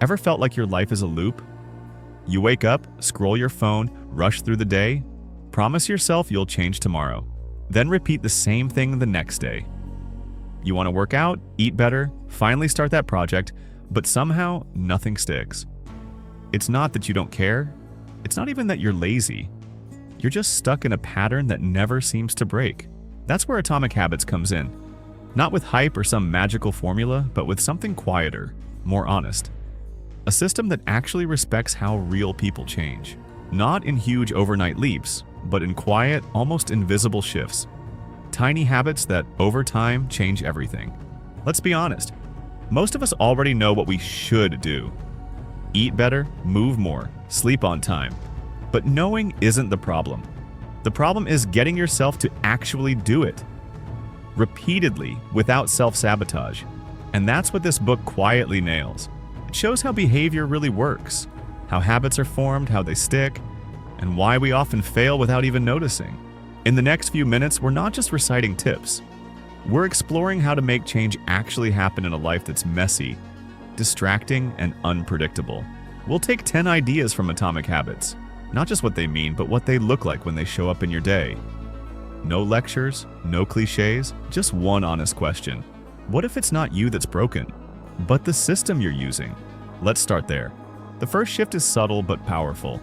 Ever felt like your life is a loop? You wake up, scroll your phone, rush through the day, promise yourself you'll change tomorrow, then repeat the same thing the next day. You want to work out, eat better, finally start that project, but somehow nothing sticks. It's not that you don't care. It's not even that you're lazy. You're just stuck in a pattern that never seems to break. That's where Atomic Habits comes in. Not with hype or some magical formula, but with something quieter, more honest. A system that actually respects how real people change. Not in huge overnight leaps, but in quiet, almost invisible shifts. Tiny habits that, over time, change everything. Let's be honest. Most of us already know what we should do. Eat better, move more, sleep on time. But knowing isn't the problem. The problem is getting yourself to actually do it. Repeatedly, without self-sabotage. And that's what this book quietly nails. It shows how behavior really works, how habits are formed, how they stick, and why we often fail without even noticing. In the next few minutes, we're not just reciting tips. We're exploring how to make change actually happen in a life that's messy, distracting, and unpredictable. We'll take 10 ideas from Atomic Habits, not just what they mean, but what they look like when they show up in your day. No lectures, no cliches, just one honest question. What if it's not you that's broken, but the system you're using? Let's start there. The first shift is subtle but powerful.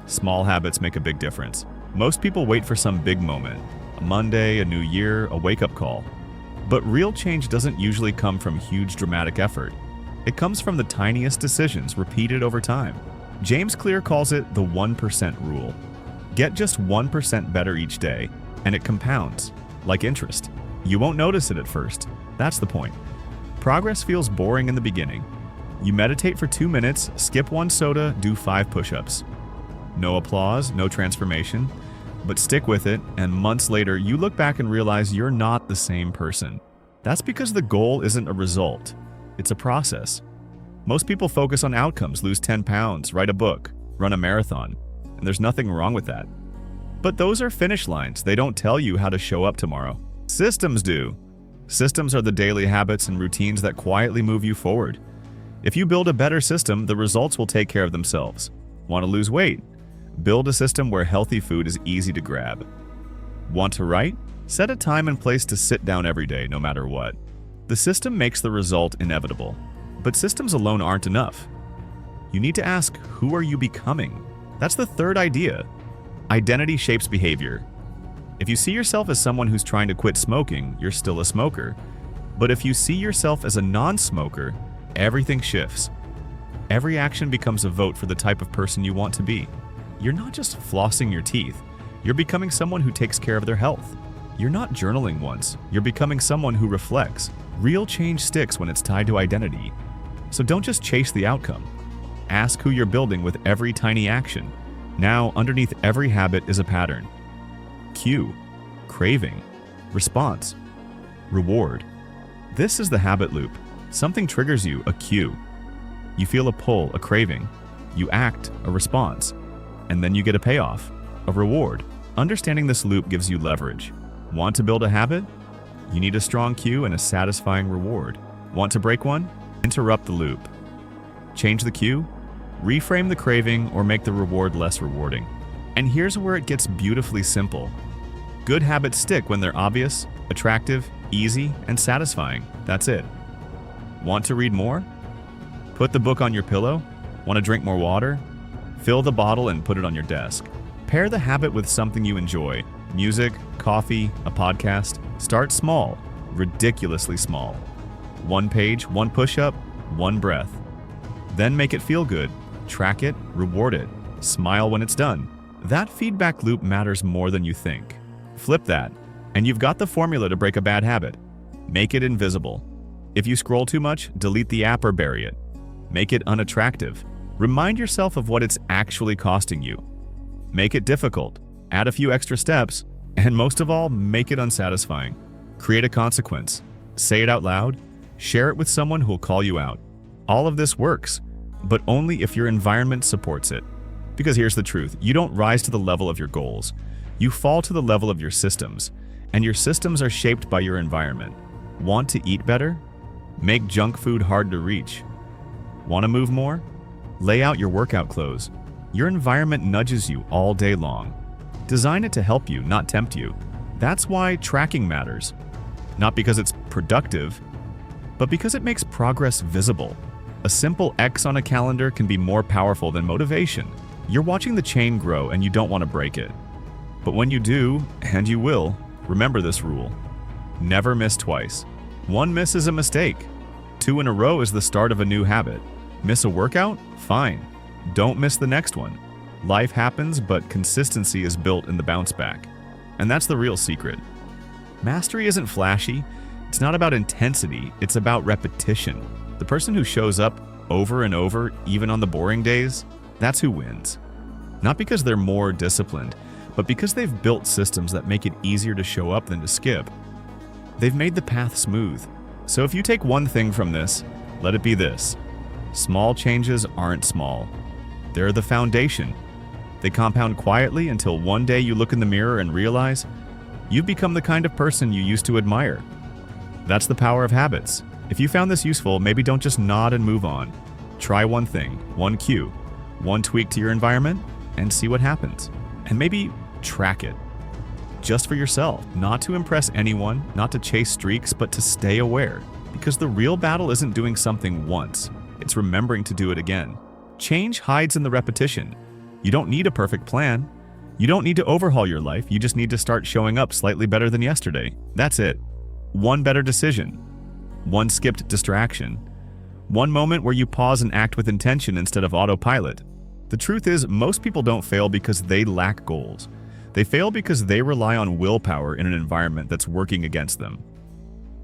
Small habits make a big difference. Most people wait for some big moment, a Monday, a new year, a wake-up call. But real change doesn't usually come from huge dramatic effort. It comes from the tiniest decisions repeated over time. James Clear calls it the 1% rule. Get just 1% better each day, and it compounds, like interest. You won't notice it at first. That's the point. Progress feels boring in the beginning. You meditate for 2 minutes, skip 1 soda, do 5 push-ups. No applause, no transformation, but stick with it, and months later, you look back and realize you're not the same person. That's because the goal isn't a result. It's a process. Most people focus on outcomes, lose 10 pounds, write a book, run a marathon, and there's nothing wrong with that. But those are finish lines. They don't tell you how to show up tomorrow. Systems do. Systems are the daily habits and routines that quietly move you forward. If you build a better system, the results will take care of themselves. Want to lose weight? Build a system where healthy food is easy to grab. Want to write? Set a time and place to sit down every day, no matter what. The system makes the result inevitable. But systems alone aren't enough. You need to ask, who are you becoming? That's the third idea. Identity shapes behavior. If you see yourself as someone who's trying to quit smoking, you're still a smoker. But if you see yourself as a non-smoker, everything shifts. Every action becomes a vote for the type of person you want to be. You're not just flossing your teeth. You're becoming someone who takes care of their health. You're not journaling once. You're becoming someone who reflects. Real change sticks when it's tied to identity. So don't just chase the outcome. Ask who you're building with every tiny action. Now, underneath every habit is a pattern. Cue, craving, response, reward. This is the habit loop. Something triggers you, a cue. You feel a pull, a craving. You act, a response. And then you get a payoff, a reward. Understanding this loop gives you leverage. Want to build a habit? You need a strong cue and a satisfying reward. Want to break one? Interrupt the loop. Change the cue? Reframe the craving or make the reward less rewarding. And here's where it gets beautifully simple. Good habits stick when they're obvious, attractive, easy, and satisfying. That's it. Want to read more? Put the book on your pillow? Want to drink more water? Fill the bottle and put it on your desk. Pair the habit with something you enjoy. Music, coffee, a podcast. Start small, ridiculously small. 1 page, 1 push-up, 1 breath. Then make it feel good. Track it, reward it. Smile when it's done. That feedback loop matters more than you think. Flip that, and you've got the formula to break a bad habit. Make it invisible. If you scroll too much, delete the app or bury it. Make it unattractive. Remind yourself of what it's actually costing you. Make it difficult. Add a few extra steps, and most of all, make it unsatisfying. Create a consequence. Say it out loud. Share it with someone who'll call you out. All of this works, but only if your environment supports it. Because here's the truth, you don't rise to the level of your goals. You fall to the level of your systems, and your systems are shaped by your environment. Want to eat better? Make junk food hard to reach. Want to move more? Lay out your workout clothes. Your environment nudges you all day long. Design it to help you, not tempt you. That's why tracking matters. Not because it's productive, but because it makes progress visible. A simple X on a calendar can be more powerful than motivation. You're watching the chain grow and you don't want to break it. But when you do, and you will, remember this rule. Never miss twice. One miss is a mistake. 2 in a row is the start of a new habit. Miss a workout? Fine. Don't miss the next one. Life happens, but consistency is built in the bounce back. And that's the real secret. Mastery isn't flashy. It's not about intensity. It's about repetition. The person who shows up over and over, even on the boring days, that's who wins. Not because they're more disciplined, but because they've built systems that make it easier to show up than to skip. They've made the path smooth. So if you take one thing from this, let it be this. Small changes aren't small. They're the foundation. They compound quietly until one day you look in the mirror and realize you've become the kind of person you used to admire. That's the power of habits. If you found this useful, maybe don't just nod and move on. Try one thing, one cue, one tweak to your environment, and see what happens. And maybe track it. Just for yourself, not to impress anyone, not to chase streaks, but to stay aware. Because the real battle isn't doing something once, it's remembering to do it again. Change hides in the repetition. You don't need a perfect plan. You don't need to overhaul your life, you just need to start showing up slightly better than yesterday. That's it. One better decision. One skipped distraction. One moment where you pause and act with intention instead of autopilot. The truth is, most people don't fail because they lack goals. They fail because they rely on willpower in an environment that's working against them.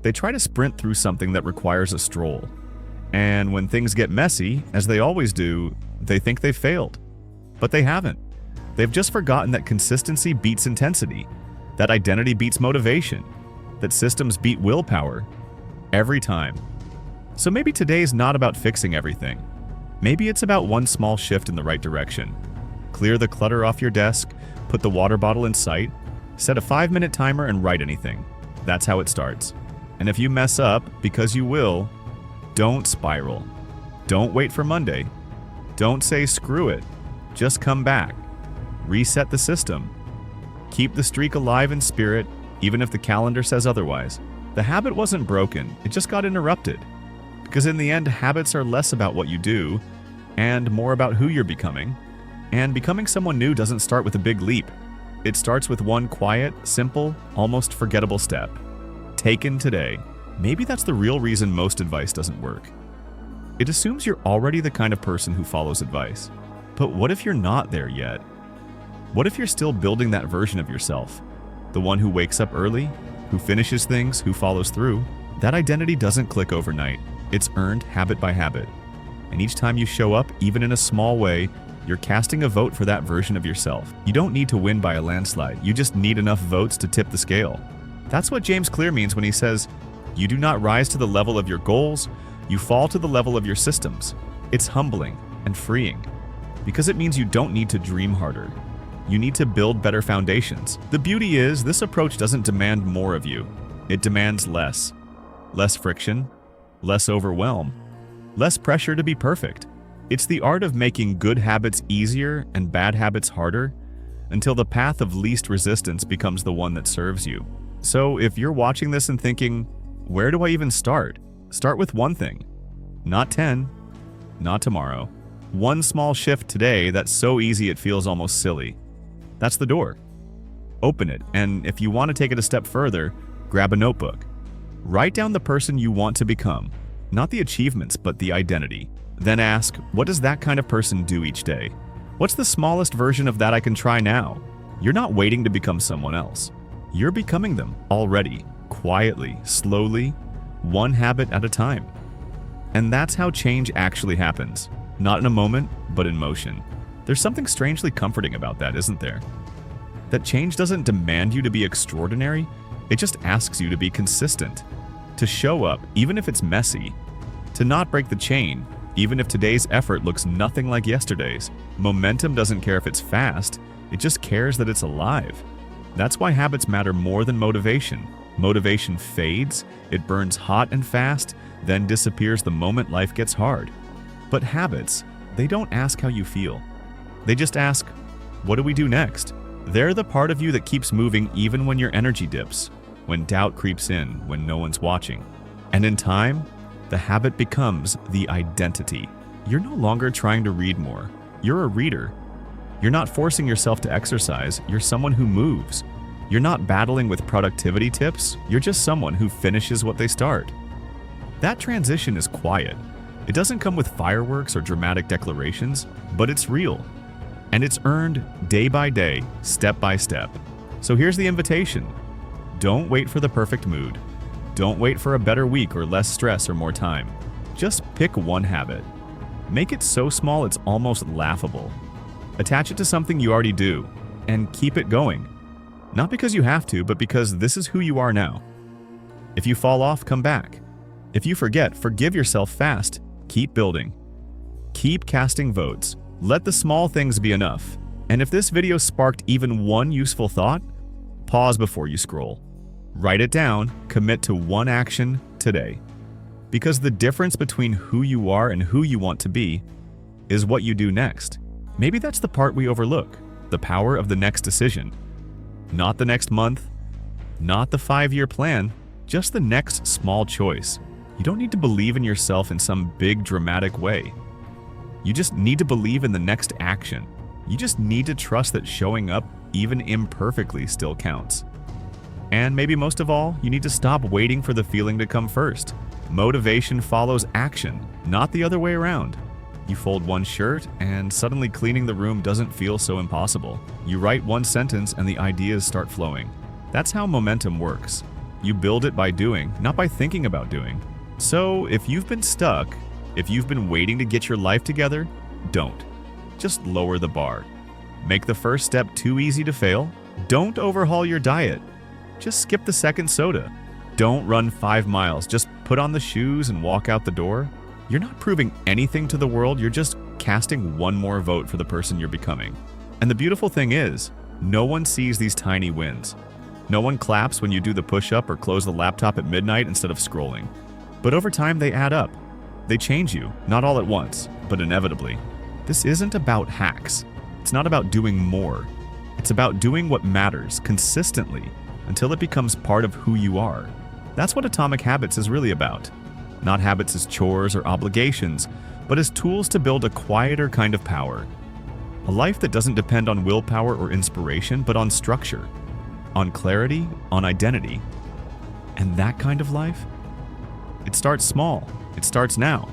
They try to sprint through something that requires a stroll. And when things get messy, as they always do, they think they've failed. But they haven't. They've just forgotten that consistency beats intensity, that identity beats motivation, that systems beat willpower every time. So maybe today's not about fixing everything. Maybe it's about one small shift in the right direction. Clear the clutter off your desk, put the water bottle in sight, set a 5-minute timer and write anything. That's how it starts. And if you mess up, because you will, don't spiral. Don't wait for Monday. Don't say screw it. Just come back. Reset the system. Keep the streak alive in spirit, even if the calendar says otherwise. The habit wasn't broken, it just got interrupted. Because in the end, habits are less about what you do, and more about who you're becoming. And becoming someone new doesn't start with a big leap. It starts with one quiet, simple, almost forgettable step. Taken today. Maybe that's the real reason most advice doesn't work. It assumes you're already the kind of person who follows advice. But what if you're not there yet? What if you're still building that version of yourself? The one who wakes up early, who finishes things, who follows through? That identity doesn't click overnight. It's earned habit by habit. And each time you show up, even in a small way, you're casting a vote for that version of yourself. You don't need to win by a landslide. You just need enough votes to tip the scale. That's what James Clear means when he says, "You do not rise to the level of your goals, you fall to the level of your systems." It's humbling and freeing, because it means you don't need to dream harder. You need to build better foundations. The beauty is, this approach doesn't demand more of you. It demands less. Less friction, less overwhelm, less pressure to be perfect. It's the art of making good habits easier and bad habits harder, until the path of least resistance becomes the one that serves you. So if you're watching this and thinking, where do I even start? Start with one thing. Not 10, not tomorrow. One small shift today that's so easy it feels almost silly. That's the door. Open it, and if you want to take it a step further, grab a notebook. Write down the person you want to become, not the achievements, but the identity. Then ask, what does that kind of person do each day? What's the smallest version of that I can try now? You're not waiting to become someone else. You're becoming them already, quietly, slowly, one habit at a time. And that's how change actually happens. Not in a moment, but in motion. There's something strangely comforting about that, isn't there? That change doesn't demand you to be extraordinary, it just asks you to be consistent. To show up, even if it's messy. To not break the chain, even if today's effort looks nothing like yesterday's. Momentum doesn't care if it's fast, it just cares that it's alive. That's why habits matter more than motivation. Motivation fades, it burns hot and fast, then disappears the moment life gets hard. But habits, they don't ask how you feel. They just ask, what do we do next? They're the part of you that keeps moving even when your energy dips, when doubt creeps in, when no one's watching. And in time, the habit becomes the identity. You're no longer trying to read more. You're a reader. You're not forcing yourself to exercise. You're someone who moves. You're not battling with productivity tips. You're just someone who finishes what they start. That transition is quiet. It doesn't come with fireworks or dramatic declarations, but it's real. And it's earned day by day, step by step. So here's the invitation. Don't wait for the perfect mood. Don't wait for a better week or less stress or more time. Just pick one habit. Make it so small it's almost laughable. Attach it to something you already do, and keep it going. Not because you have to, but because this is who you are now. If you fall off, come back. If you forget, forgive yourself fast. Keep building. Keep casting votes. Let the small things be enough. And if this video sparked even one useful thought, pause before you scroll. Write it down, commit to one action today. Because the difference between who you are and who you want to be is what you do next. Maybe that's the part we overlook, the power of the next decision. Not the next month, not the 5-year plan, just the next small choice. You don't need to believe in yourself in some big dramatic way. You just need to believe in the next action. You just need to trust that showing up, even imperfectly, still counts. And maybe most of all, you need to stop waiting for the feeling to come first. Motivation follows action, not the other way around. You fold one shirt, and suddenly cleaning the room doesn't feel so impossible. You write one sentence, and the ideas start flowing. That's how momentum works. You build it by doing, not by thinking about doing. So if you've been stuck, if you've been waiting to get your life together, don't. Just lower the bar. Make the first step too easy to fail. Don't overhaul your diet. Just skip the second soda. Don't run 5 miles. Just put on the shoes and walk out the door. You're not proving anything to the world. You're just casting one more vote for the person you're becoming. And the beautiful thing is, no one sees these tiny wins. No one claps when you do the push-up or close the laptop at midnight instead of scrolling. But over time, they add up. They change you, not all at once, but inevitably. This isn't about hacks. It's not about doing more. It's about doing what matters consistently until it becomes part of who you are. That's what Atomic Habits is really about. Not habits as chores or obligations, but as tools to build a quieter kind of power. A life that doesn't depend on willpower or inspiration, but on structure, on clarity, on identity. And that kind of life? It starts small. It starts now.